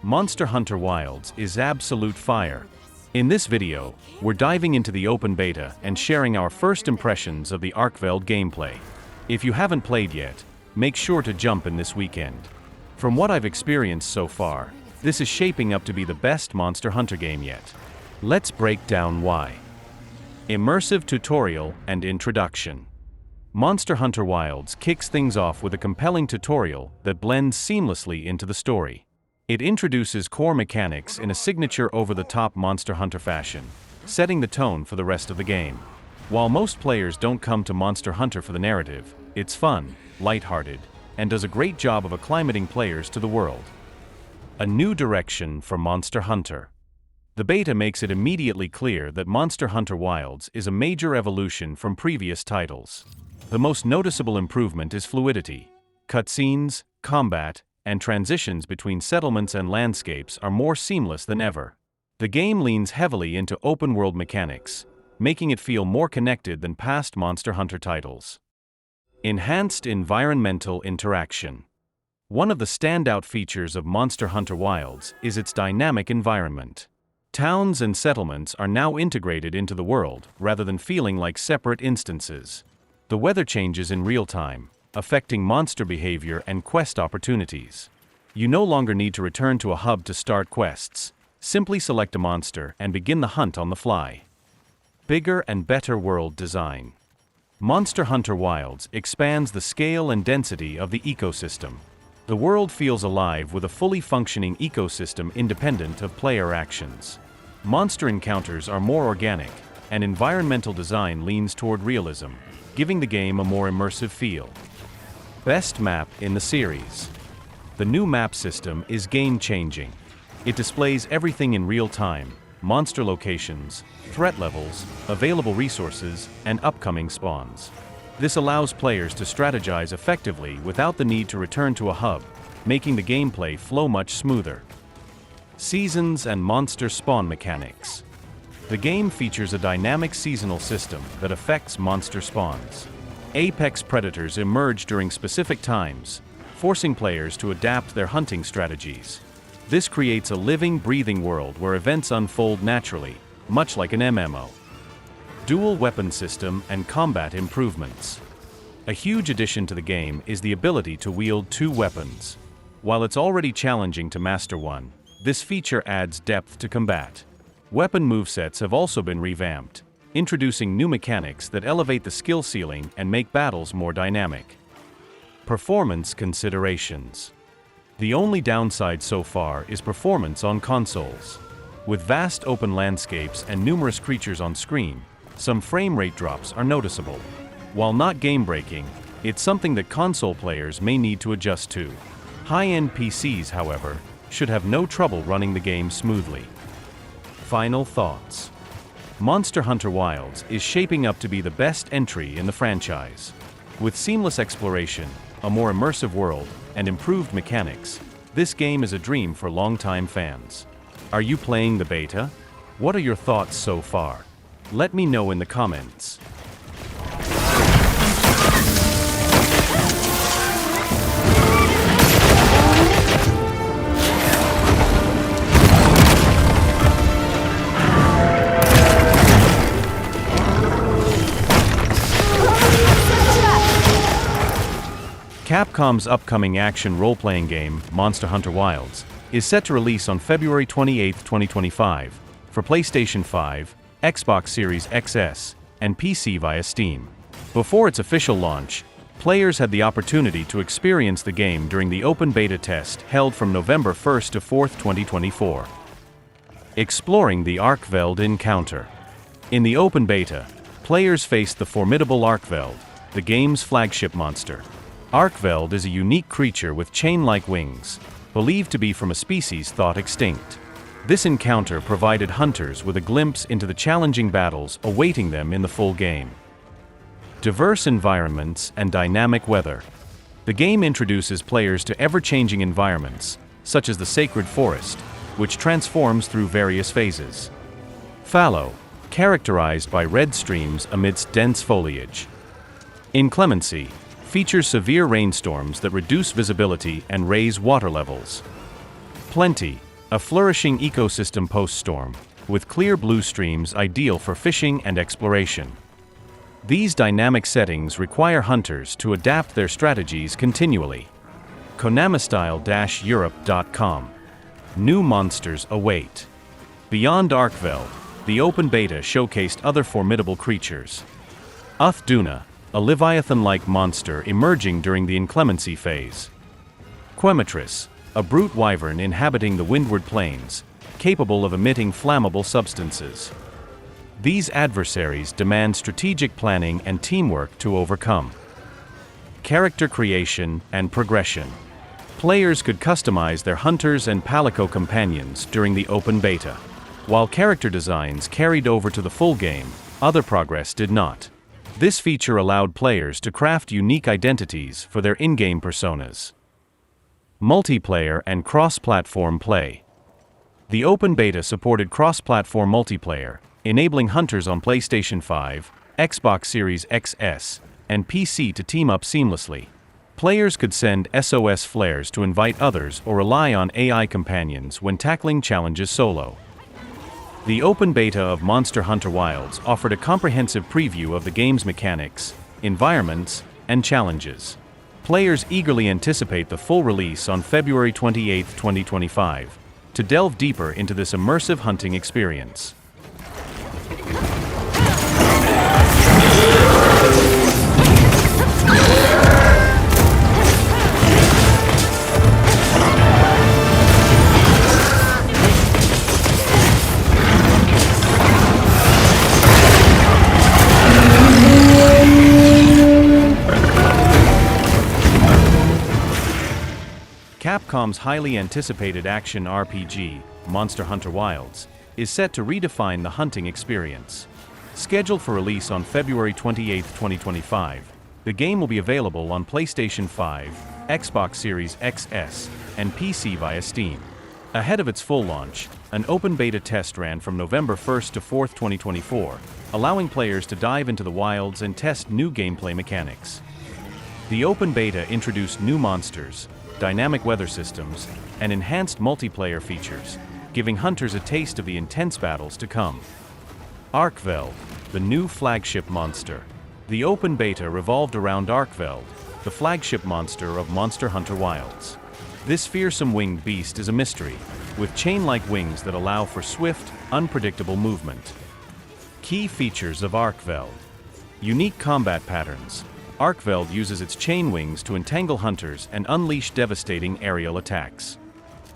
Monster Hunter Wilds is absolute fire. In this video, we're diving into the open beta and sharing our first impressions of the Arkveld gameplay. If you haven't played yet, make sure to jump in this weekend. From what I've experienced so far, this is shaping up to be the best Monster Hunter game yet. Let's break down why. Immersive tutorial and introduction. Monster Hunter Wilds kicks things off with a compelling tutorial that blends seamlessly into the story. It introduces core mechanics in a signature over-the-top Monster Hunter fashion, setting the tone for the rest of the game. While most players don't come to Monster Hunter for the narrative, it's fun, lighthearted, and does a great job of acclimating players to the world. A new direction for Monster Hunter. The beta makes it immediately clear that Monster Hunter Wilds is a major evolution from previous titles. The most noticeable improvement is fluidity. Cutscenes, combat, and transitions between settlements and landscapes are more seamless than ever. The game leans heavily into open-world mechanics, making it feel more connected than past Monster Hunter titles. Enhanced environmental interaction. One of the standout features of Monster Hunter Wilds is its dynamic environment. Towns and settlements are now integrated into the world rather than feeling like separate instances. The weather changes in real time, affecting monster behavior and quest opportunities. You no longer need to return to a hub to start quests. Simply select a monster and begin the hunt on the fly. Bigger and better world design. Monster Hunter Wilds expands the scale and density of the ecosystem. The world feels alive with a fully functioning ecosystem independent of player actions. Monster encounters are more organic, and environmental design leans toward realism, giving the game a more immersive feel. Best map in the series. The new map system is game-changing. It displays everything in real time: monster locations, threat levels, available resources, and upcoming spawns. This allows players to strategize effectively without the need to return to a hub, making the gameplay flow much smoother. Seasons and monster spawn mechanics. The game features a dynamic seasonal system that affects monster spawns. Apex predators emerge during specific times, forcing players to adapt their hunting strategies. This creates a living, breathing world where events unfold naturally, much like an MMO. Dual weapon system and combat improvements. A huge addition to the game is the ability to wield two weapons. While it's already challenging to master one, this feature adds depth to combat. Weapon movesets have also been revamped, introducing new mechanics that elevate the skill ceiling and make battles more dynamic. Performance considerations. The only downside so far is performance on consoles. With vast open landscapes and numerous creatures on screen, some frame rate drops are noticeable. While not game-breaking, it's something that console players may need to adjust to. High-end PCs, however, should have no trouble running the game smoothly. Final thoughts. Monster Hunter Wilds is shaping up to be the best entry in the franchise. With seamless exploration, a more immersive world, and improved mechanics, this game is a dream for longtime fans. Are you playing the beta? What are your thoughts so far? Let me know in the comments. Capcom's upcoming action role-playing game, Monster Hunter Wilds, is set to release on February 28, 2025, for PlayStation 5, Xbox Series XS, and PC via Steam. Before its official launch, players had the opportunity to experience the game during the open beta test held from November 1st to 4th, 2024. Exploring the Arkveld encounter. In the open beta, players faced the formidable Arkveld, the game's flagship monster. Arkveld is a unique creature with chain-like wings, believed to be from a species thought extinct. This encounter provided hunters with a glimpse into the challenging battles awaiting them in the full game. Diverse environments and dynamic weather. The game introduces players to ever-changing environments, such as the sacred forest, which transforms through various phases. Fallow, characterized by red streams amidst dense foliage. Inclemency, features severe rainstorms that reduce visibility and raise water levels. Plenty, A flourishing ecosystem post-storm, with clear blue streams ideal for fishing and exploration. These dynamic settings require hunters to adapt their strategies continually. Konamistyle-Europe.com. New monsters await. Beyond Arkveld, the open beta showcased other formidable creatures. Uthduna, a leviathan-like monster emerging during the inclemency phase. Quematris, a brute wyvern inhabiting the windward plains, capable of emitting flammable substances. These adversaries demand strategic planning and teamwork to overcome. Character creation and progression. Players could customize their hunters and palico companions during the open beta. While character designs carried over to the full game, other progress did not. This feature allowed players to craft unique identities for their in-game personas. Multiplayer and cross-platform play. The open beta supported cross-platform multiplayer, enabling hunters on PlayStation 5, Xbox Series XS, and PC to team up seamlessly. Players could send SOS flares to invite others or rely on AI companions when tackling challenges solo. The open beta of Monster Hunter Wilds offered a comprehensive preview of the game's mechanics, environments, and challenges. Players eagerly anticipate the full release on February 28, 2025, to delve deeper into this immersive hunting experience. Capcom's highly anticipated action RPG, Monster Hunter Wilds, is set to redefine the hunting experience. Scheduled for release on February 28, 2025, the game will be available on PlayStation 5, Xbox Series XS, and PC via Steam. Ahead of its full launch, an open beta test ran from November 1st to 4th, 2024, allowing players to dive into the wilds and test new gameplay mechanics. The open beta introduced new monsters, dynamic weather systems, and enhanced multiplayer features, giving hunters a taste of the intense battles to come. Arkveld, the new flagship monster. The open beta revolved around Arkveld, the flagship monster of Monster Hunter Wilds. This fearsome winged beast is a mystery, with chain-like wings that allow for swift, unpredictable movement. Key features of Arkveld. Unique combat patterns. Arkveld uses its chain wings to entangle hunters and unleash devastating aerial attacks.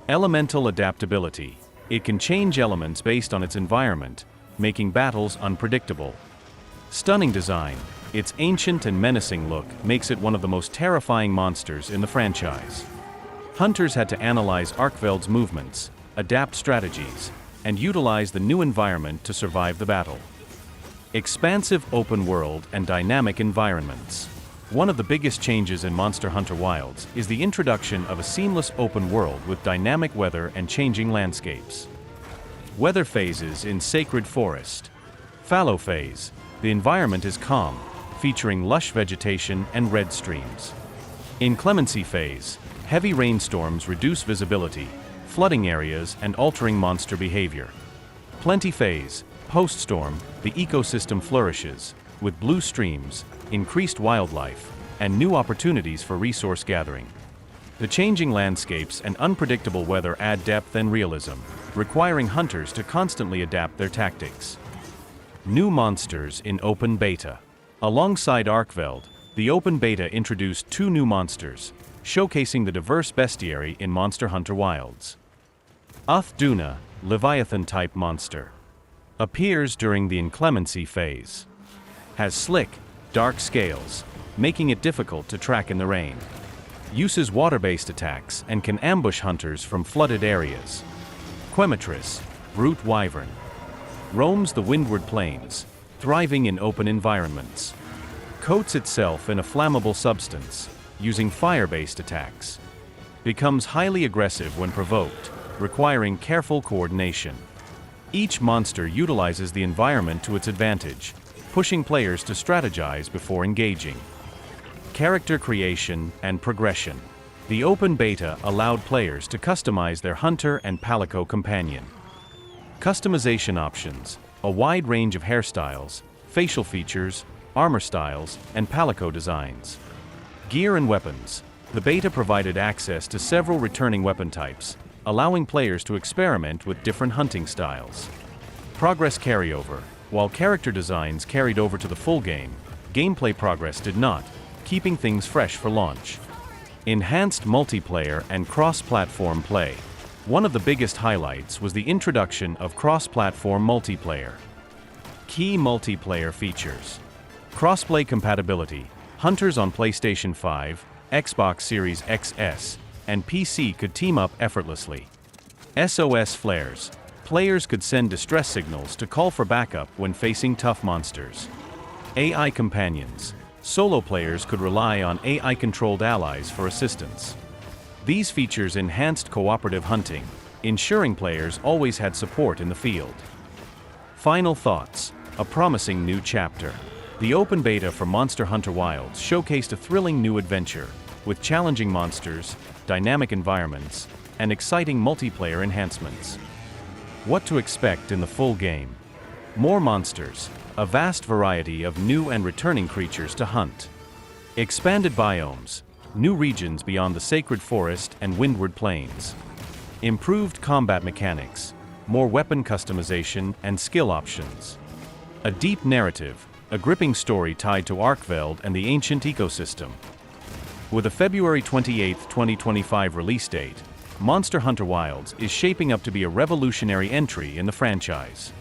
Elemental adaptability. It can change elements based on its environment, making battles unpredictable. Stunning design. Its ancient and menacing look makes it one of the most terrifying monsters in the franchise. Hunters had to analyze Arkveld's movements, adapt strategies, and utilize the new environment to survive the battle. Expansive open world and dynamic environments. One of the biggest changes in Monster Hunter Wilds is the introduction of a seamless open world with dynamic weather and changing landscapes. Weather phases in Sacred Forest. Fallow phase. The environment is calm, featuring lush vegetation and red streams. Inclemency phase. Heavy rainstorms reduce visibility, flooding areas and altering monster behavior. Plenty phase. Post-storm, the ecosystem flourishes, with blue streams, increased wildlife, and new opportunities for resource gathering. The changing landscapes and unpredictable weather add depth and realism, requiring hunters to constantly adapt their tactics. New monsters in open beta. Alongside Arkveld, the open beta introduced two new monsters, showcasing the diverse bestiary in Monster Hunter Wilds. Uthduna, Leviathan-type monster. Appears during the inclemency phase. Has slick, dark scales, making it difficult to track in the rain. Uses water-based attacks and can ambush hunters from flooded areas. Quematris, brute wyvern. Roams the windward plains, thriving in open environments. Coats itself in a flammable substance, using fire-based attacks. Becomes highly aggressive when provoked, requiring careful coordination. Each monster utilizes the environment to its advantage, pushing players to strategize before engaging. Character creation and progression. The open beta allowed players to customize their hunter and palico companion. Customization options: a wide range of hairstyles, facial features, armor styles, and palico designs. Gear and weapons: the beta provided access to several returning weapon types, allowing players to experiment with different hunting styles. Progress carryover: while character designs carried over to the full game, gameplay progress did not, keeping things fresh for launch. Enhanced multiplayer and cross-platform play. One of the biggest highlights was the introduction of cross-platform multiplayer. Key multiplayer features: crossplay compatibility. Hunters on PlayStation 5, Xbox Series XS, and PC could team up effortlessly. SOS flares. Players could send distress signals to call for backup when facing tough monsters. AI companions. Solo players could rely on AI-controlled allies for assistance. These features enhanced cooperative hunting, ensuring players always had support in the field. Final thoughts: a promising new chapter. The open beta for Monster Hunter Wilds showcased a thrilling new adventure, with challenging monsters, dynamic environments, and exciting multiplayer enhancements. What to expect in the full game? More monsters, a vast variety of new and returning creatures to hunt. Expanded biomes, new regions beyond the Sacred Forest and Windward Plains. Improved combat mechanics, more weapon customization and skill options. A deep narrative, a gripping story tied to Arkveld and the ancient ecosystem. With a February 28, 2025 release date, Monster Hunter Wilds is shaping up to be a revolutionary entry in the franchise.